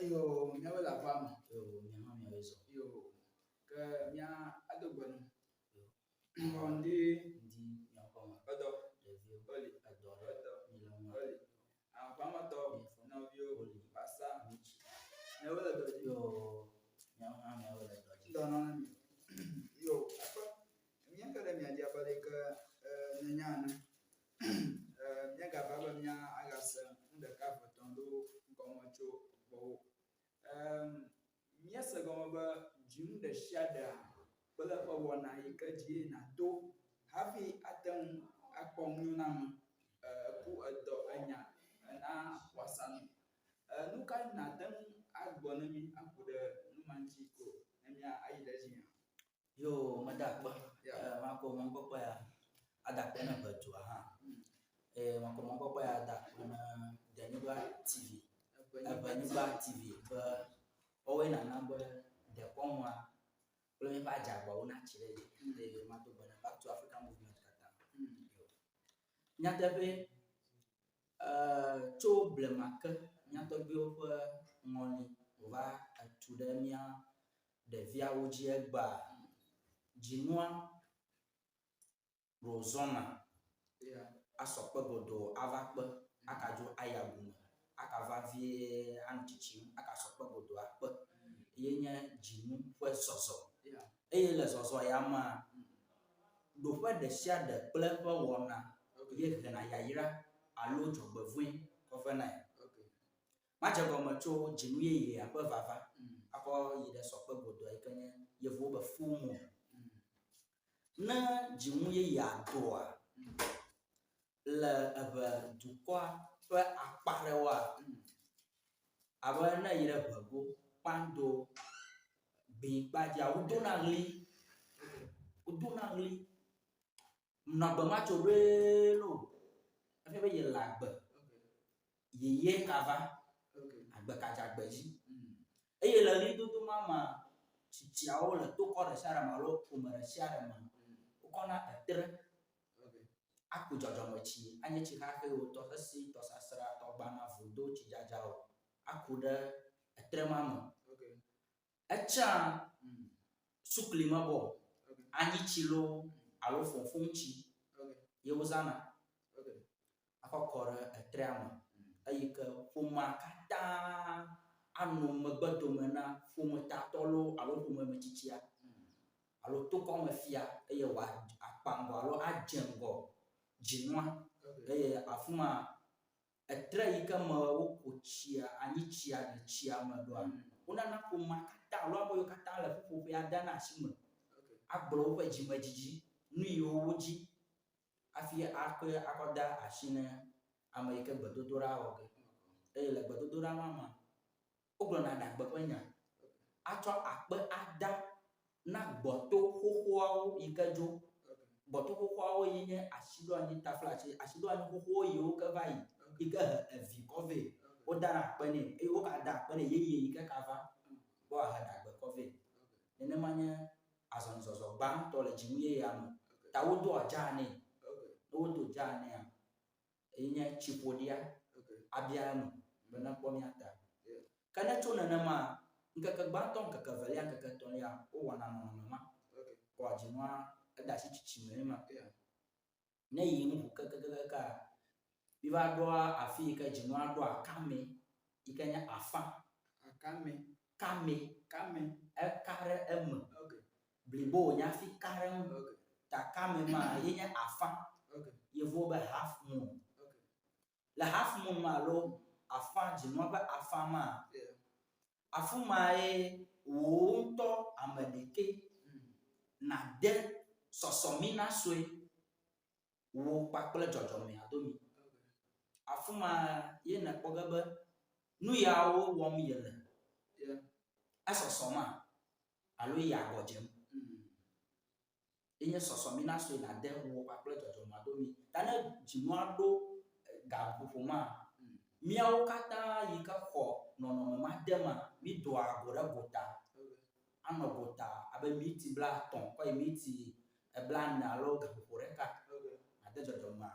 Yo, mia la fama. Yo, mia mia wezo. Yo, ke mia adogbonu. Yo. Ngondi Ndi mia koma. odo. Devio. Oli. Adore. Odo. Milonga. Oli. Fama to. Novio. Oli. Pasa. Michi. Mia wala doji. Yo, mia wala doji. Dono mi. Yo, apa? Mia kada mia dia bale ke nyana. Mia ga baba mia agasa nda ka fotondo ngomocho bo. Mia sa goma ba jim da shada bala fa wana yika ji na to hafi atan akpong nunam ku ado anya na wasan nuka na dan agbona mi akuda numanchi ko na mia aida jinya. Yo, madakba. Yeah. Mako mongko ya. Adakba na bajua ha. Mako mongko ya adakba na Daniba TV. Daniba TV. Owe na namba de komwa kule ba jagwa una chile de mato bana back to African movement kata. Nyata be cho blemaka nyata be ofa ngoni va atudemia de via oji egba jinua rozona Yeah. asokpe godo avakpe akajo ayagun akava vie anchichi akasokpe godo akpe yenye jinu fwe soso. Yeah. Eye le soso ya ma do fwe de sia de kple fwe wona ye hena yayira alo jogbevui ko fe na. Okay. Mache go me cho jinu ye ape vava ako yi de sokpe godo ikenye yevo be fumu na jinu ye ya doa le ebe dukwa fe akparewa abe na yire bego pando bin gbadia udona nagbe macho relo afi be ye lagbe ye kava agbe kaja gbeji eye le lidodo mama chichiawo le to ko de shara malo kumere shara ma ukona etre aku jojomechi anye chi ha he o to sesi to sasra to gbana vudo chi jajao aku de etre mama echa suklima bo anyi chilo alo fonfonchi ye wozana akokore etre ama ayike foma kata anu megbedome na foma tatolo alo foma mechichia alo to ko me fia eye wa akpango alo ajengo jinwa eye afuma etre yike me wokochia anyi chia de chia me doa una na foma kata alo aboyo kata le fofo ya dana asime agbro wo jimejiji nu yo woji afi akwe akoda ashine amayike gbedodora oge le gbedodora mama oglo na da gbepenya acho akpe ada na gboto hohoawo ikejo gboto hohoawo yenye asido anyi taflachi asido anyi hoho yo ke vai ike evi kove odara akpene o ka da akpene yeye ike kava bo ha da gbe kove ene manye azonzozo gba to le jimuye ya no tawodo ajane wodo jane ya yenye chipodia abiano bena pomiata kana chona na ma nkaka gbanto nkaka velia nkaka tonia o wana no mama ko ajinwa da shi chichime ma na yi mu kaka biba do afi ka jinwa do akame ikanya afa Akame. kame e kare em blibo nya fi kare ta kame ma yenya afa yevo be half moon la half moon ma lo afa jinwa be afa ma afuma e wo nto amadeke na de sosomina swe wo pakple jojome adomi afuma ye na kpogebe nu yawo wom yele asosoma alo ya gojem enye sosomina swe na de wo pakple jojome adomi tane jinwa do ga fofoma miawo kata yika kho nono ma dema mi do agore gota ano gota abe miti bla ton ko miti e bla na lo ga foreka ade jojoma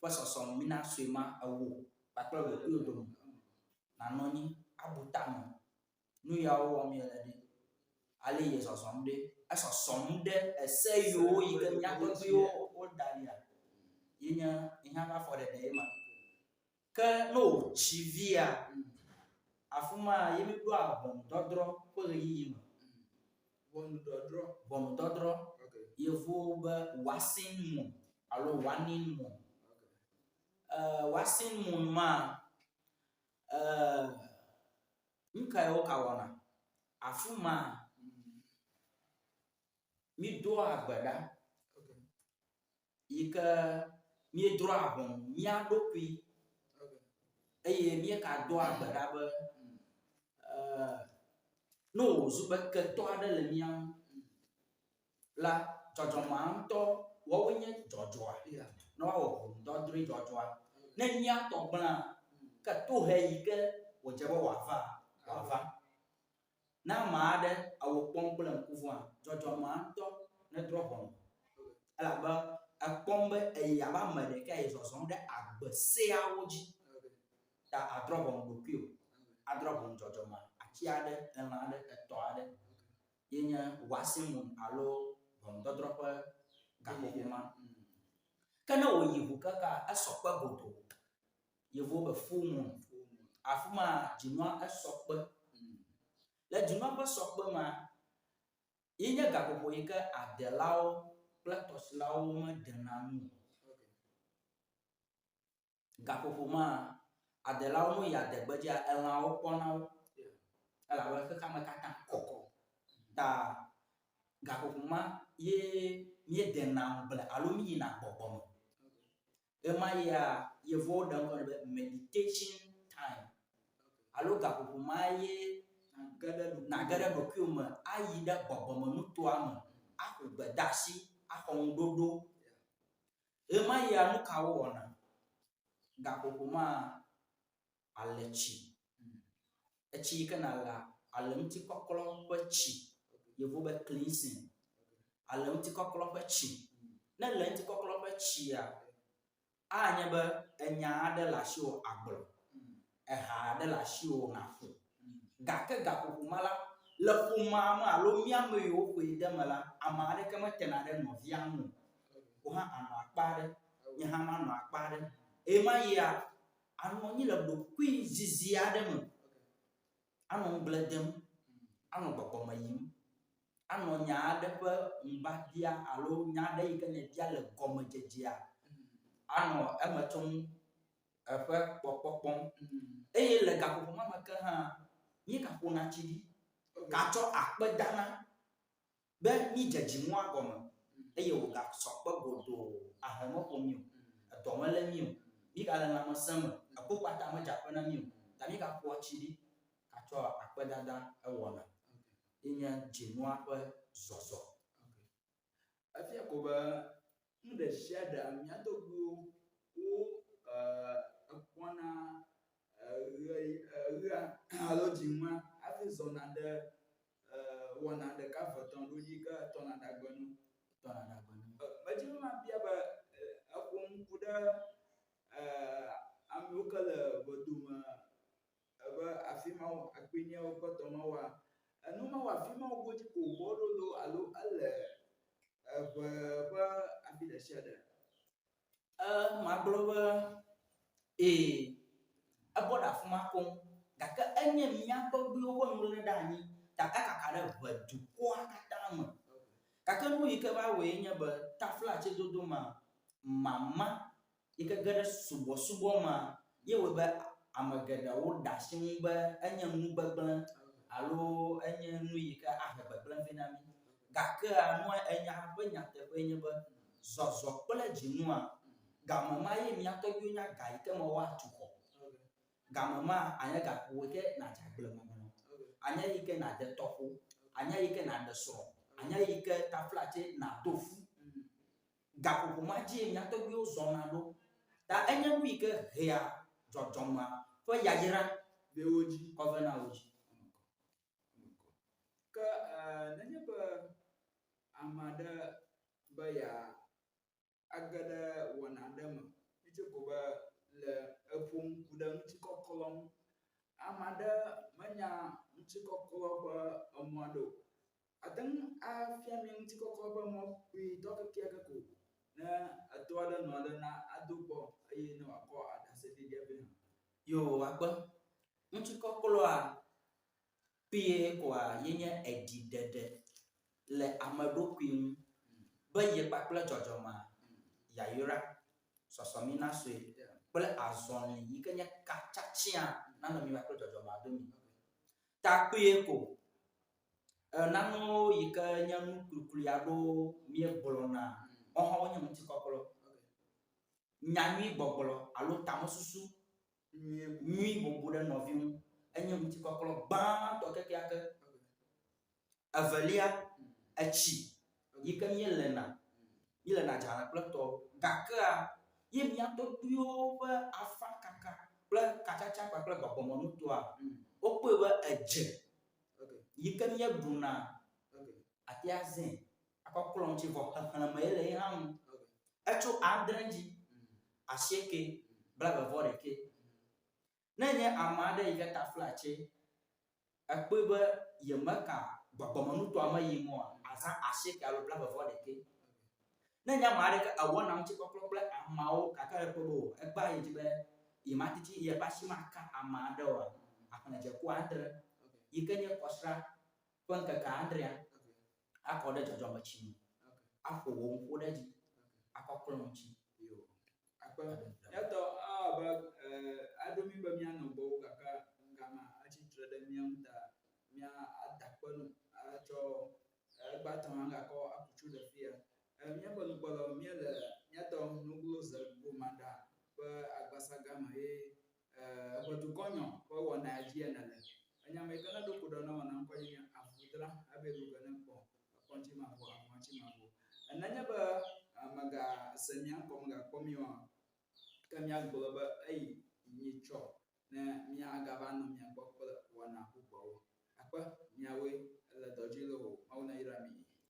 fo sosom mina swema awo paklo we odom na noni abutame nu yawo wɔm yele ɖi ale yi zɔzɔm ɖi esɔsɔm ɖe ese yiwo yi ke miatɔgbiwo woda ɖia yi nye ihe ƒe afɔɖeɖe ye ma ke ne wòtsi via afi ma ye mi ɖo ʋɔnudɔdrɔ ƒe ɣeyiɣi me. Ʋɔnudɔdrɔ yevuwo be wasin moon alo warning moon. Wasin moon ma nu ka ye woka wɔna afi ma mi doa agbe ɖa yi ke míedrɔa ʋɔnu mía ɖokui eye míeka doa agbe ɖa be ne wòzu be ketɔ aɖe le mía ŋu la dzɔdzɔmea ŋutɔ woawoe nye dzɔdzɔa ne woawɔ ʋɔnudɔdrɔe dzɔdzɔa ne mía tɔ gblẽa ke tohe yi ke wòdze be wòava ne ame aɖe awɔ kpɔm kple ŋkuvɔa dzɔdzɔmea ŋutɔ nedrɔ ʋɔnu elabe ekpɔm be eyi abe ame ɖeka yi zɔzɔm ɖe agbe seawo dzi ta adrɔ ʋɔnu ɖokuiwo adrɔ ʋɔnu dzɔdzɔmea atsi aɖe elã aɖe etɔ aɖe ye nye wasin moon alo ʋɔnudɔdrɔ ƒe gaƒoƒo ma. Ke ne wòyi ʋu keka esɔkpe godoo yevuwo be full moon afi ma dzinua esɔkpe le dzinua ƒe sɔkpe ma ye nye gaƒoƒo yi ke adelawo kple tɔsilawo meɖena nu o. Gaƒoƒo ma adelawo no yi adegbedzia elãwo kpɔna wo elabe xexea me katã kɔkɔ ta gaƒoƒo ma ye míedena ŋugble alo mi yina gbɔgbɔme. Ema yia yevuwo ɖe ŋkɔ nɛ be meditation time alo gaƒoƒo ma ye nage ɖe ɖokuiwo me ayi ɖe gbɔgbɔme nutoa me aƒo gbedeasi axɔ ŋuɖoɖo. Ema yia nu kawo wɔna gaƒoƒo ma ale tsi etsi yi ke nalea ale ŋutikɔklɔ ƒe tsi yevuwo be cleansing ale ŋutikɔklɔ ƒe tsi ne le ŋutikɔklɔ ƒe tsia anye be enya aɖe le asiwò agblɔ eha aɖe le asiwò nàƒo gake gaƒoƒo ma la le ƒomea me alo míame yiwo ƒoe de me la ame aɖeke metena ɖe nɔvia ŋu o hã anɔ akpa aɖe nye hã manɔ akpa aɖe ema yia anɔ anyi le ɖokui zizi aɖe me anɔ ŋugble dem anɔ gbɔgbɔme yim anɔ nya aɖe ƒe ŋuba bia alo nya aɖe yi ke ne bia le gɔmedzedzea anɔ eme tsom eƒe kpɔkpɔ kpɔm eye le gaƒoƒo ma me ke hã míegaƒona tsi ɖi gatsɔ akpe dana be mídze dzimua gɔme eye wògasɔkpe godoo ahe meƒo mí o edɔ melé mí o mígale lãmesẽ me ekpokpata medze aƒe na mí o ta míegaƒoa tsi ɖi gatsɔ akpedada ewɔna ye nye dzinua ƒe zɔzɔ. Efia ko be nu ɖe sia ɖe mía tɔgbuiwo wo ekpɔna ɣea alo dzinua hafi zɔna ɖe wɔna ɖeka ve etɔ̃ ɖo dzi ke tɔna ɖe agbe nu. Medzi be mabia be eƒo ŋku ɖe amewo ke le ʋedome ebe afi mawo akpinɛwo ƒe dɔmewoa enu mawo afi mawo godzi ko wòbɔ ɖoɖo alo ele eʋe ƒe afi ɖe sia ɖe. Magblɔ be ee ebɔ ɖe afi ma koŋ gake enye mía tɔgbuiwo ƒe nuléle ɖe anyi ta ekaka ɖe ʋe dukɔa katã me gake nu yi ke va wɔe nye be taflatse dodo ma mama yi ke ge ɖe subɔsubɔ ma ye wɔe be ame geɖewo ɖe asi ŋu be enye nu gbegblẽ alo enye nu yi ke ahe gbegblẽ vɛ na mí gake nua enya ƒe nyateƒe nye be zɔzɔ kple dzinua game ma ye mía tɔgbuiwo nya ga yi ke me woatu xɔ game ma anye gaƒo yi ke nadze agblemeŋlɔ anye yi ke nade tɔƒo anye yi ke naɖe srɔ̃ anye yi ke taflatse nato fu gaƒoƒo ma dzi mía tɔgbuiwo zɔna ɖo ta enye nu yi ke hea dzɔdzɔmea ƒe yayra bewo dzi kɔ ve na wo dzi. Ke nenye be ame aɖe be age ɖe wɔna aɖe me, mitso ko be le eƒo ŋku ɖe ŋutikɔklɔ ŋu amade menya ŋutikɔklɔ ƒe emɔ ɖo. Ate ŋu afia mi ŋutikɔklɔ ƒe mɔ kpuitɔ kekeake ko ne eto aɖe nɔ aɖe na ado gbɔ eye ne wòakɔ aɖaseɖiɖi vɛ hã. Yo akpe ŋutikɔklɔa kpie koa yenye ediɖeɖe le ameɖokui ŋu be ye kpakple dzɔdzɔmea yayra sɔsɔmi na sue kple azɔli yi ke nye katsatia nanɔ mi kpakple dzɔdzɔmea domi. Ta kpie ko nanewo yi ke nye nu kuklui aɖewo miegblɔna wohã wonye ŋutikɔklɔ. Nyanyui gbɔgblɔ alo tamesusu nyui bobo ɖe nɔvi ŋu enye ŋutikɔklɔ gbãtɔ kekeake. Evelia etsi yi ke míelena dzalẽ kple tɔ gakea ye mía tɔgbuiwo ƒe afãkaka kple katsatsa kpakple gbɔgbɔmenutoa wokpɔe be edze yi ke míeɖuna ate azẽ akɔklɔ ŋuti vɔ xexlẽme ye le ye hã ŋu. Etso 7 dzi 90 blaeve-vɔ-ɖekɛ. Ne nye ame aɖe yi ke ta flatse ekpɔe be yemeka gbɔgbɔmenutoa me yim oa azã 90 alo blaeve-vɔ-ɖekɛ. Ne nye ame aɖe ke ewɔna ŋutikɔklɔ kple ameawo gake ekpɔ be egba yi dzi be yematiti yeƒe asi maka ame aɖe oa axlẽdze ku 7 yi ke nye kɔsra ƒe ŋkeke 7 akɔ ɖe dzɔdzɔmetsi me aƒo wò ŋku ɖe dzi akɔklɔ ŋuti. Akpe yatɔ abe aɖo mi be mianɔ gbɔwo gake gama atsitre ɖe mía ŋu ta mía adakpe nu atsɔ egbatɔ hã gakɔ akutsu ɖe fia. Míaƒe nukpɔlawo míele míatɔ nugloze gomaɖa ƒe agbasaga me ye eƒe dukɔ nyɔ ƒe wɔna dzi ene le. Enyame yi ke ne ɖo ko ɖe ne wɔna ŋkɔe nye avodra abe ɖo ge ne kpɔ ekɔŋtsi mavɔ avɔŋtsi mavɔ. Nenye be megase mía ŋkɔ megakpɔ mi oa ke míagblɔ be eyi nyitsɔ ne míagava nɔ mia gbɔ kple wɔna bubuawo. Akpe miawoe ele dɔ dzi le o. Mawu nayra mi.